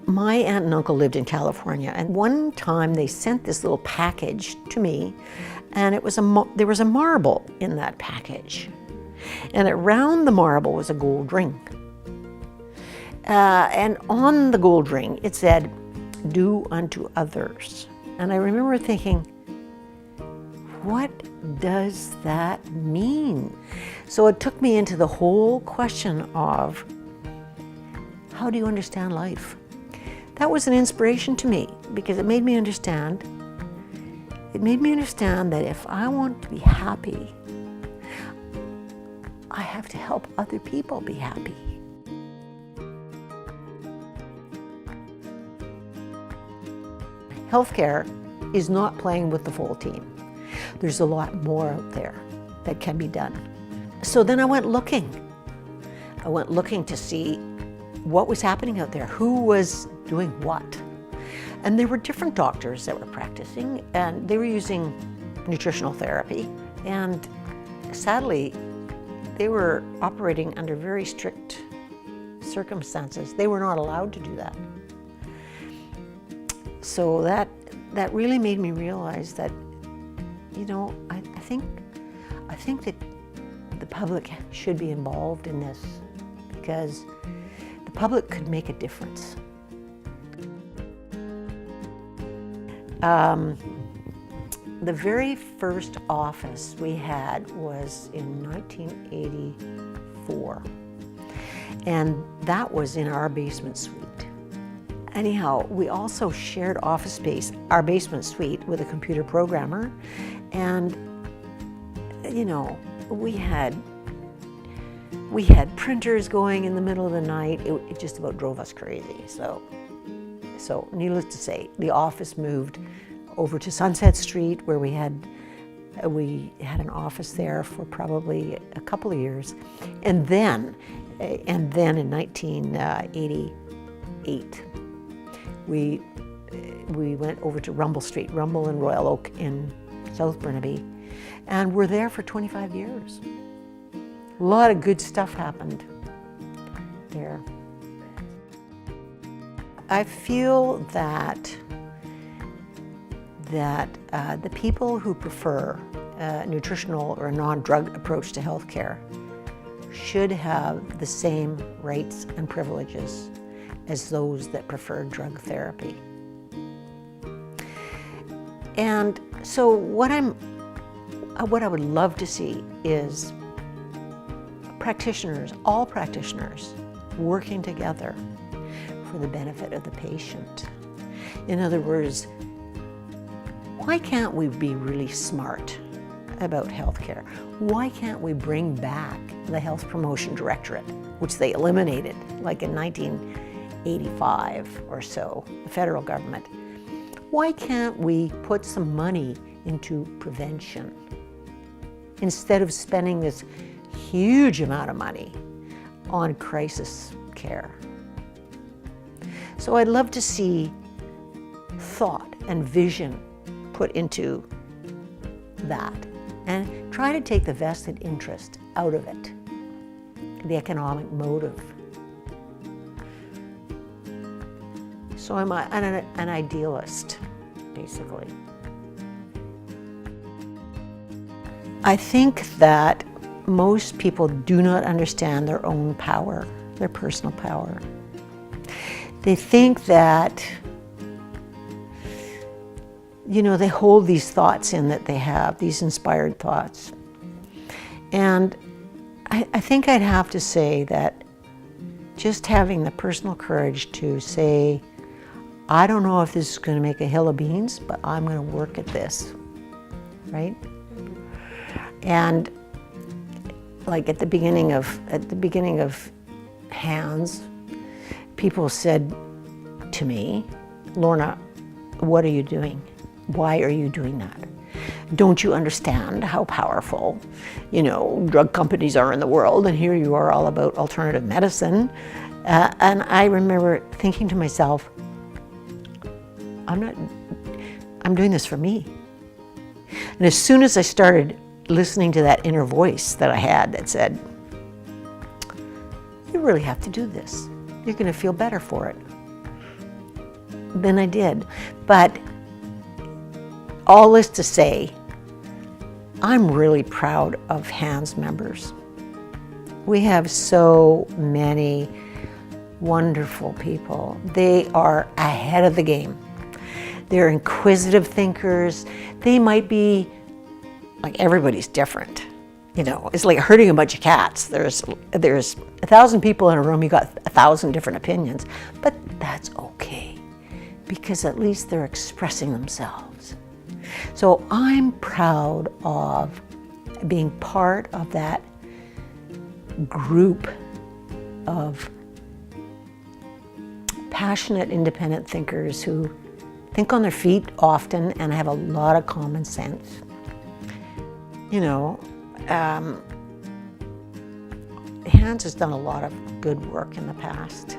My aunt and uncle lived in California, and one time they sent this little package to me, and it was there was a marble in that package, and around the marble was a gold ring. And on the gold ring it said, "Do unto others." And I remember thinking, what does that mean? So it took me into the whole question of, how do you understand life? That was an inspiration to me, because it made me understand that if I want to be happy, I have to help other people be happy. Healthcare is not playing with the full team. There's a lot more out there that can be done. So then I went looking. I went looking to see what was happening out there, who was doing what. And there were different doctors that were practicing, and they were using nutritional therapy. And sadly, they were operating under very strict circumstances. They were not allowed to do that. So that really made me realize that, you know, I think that the public should be involved in this, because the public could make a difference. The very first office we had was in 1984, and that was in our basement suite. Anyhow, we also shared office space, our basement suite, with a computer programmer, and you know, we had printers going in the middle of the night. It just about drove us crazy. So needless to say, the office moved over to Sunset Street, where we had an office there for probably a couple of years, and then in 1988 we went over to Rumble Street, Rumble and Royal Oak in South Burnaby, and we're there for 25 years. A lot of good stuff happened there. I feel that the people who prefer a nutritional or non-drug approach to healthcare should have the same rights and privileges as those that prefer drug therapy. And so what I would love to see is practitioners, all practitioners, working together for the benefit of the patient. In other words, why can't we be really smart about healthcare? Why can't we bring back the Health Promotion Directorate, which they eliminated like in 1985 or so, the federal government? Why can't we put some money into prevention instead of spending this huge amount of money on crisis care? So I'd love to see thought and vision put into that, and try to take the vested interest out of it, the economic motive. So I'm an idealist, basically. I think that most people do not understand their own power, their personal power. They think that, you know, they hold these thoughts in that they have, these inspired thoughts. And I think I'd have to say that just having the personal courage to say, I don't know if this is going to make a hill of beans, but I'm going to work at this, right? And like at the beginning of Hands, people said to me, Lorna, what are you doing? Why are you doing that? Don't you understand how powerful, you know, drug companies are in the world, and here you are all about alternative medicine. And I remember thinking to myself, I'm doing this for me. And as soon as I started listening to that inner voice that I had that said, you really have to do this. You're going to feel better for it. than I did. But all this to say, I'm really proud of HANS members. We have so many wonderful people. They are ahead of the game. They're inquisitive thinkers. They might be, like, everybody's different. You know, it's like herding a bunch of cats. There's 1,000 people in a room, you got 1,000 different opinions, but that's okay, because at least they're expressing themselves. So I'm proud of being part of that group of passionate, independent thinkers who think on their feet often and have a lot of common sense. You know, HANS has done a lot of good work in the past.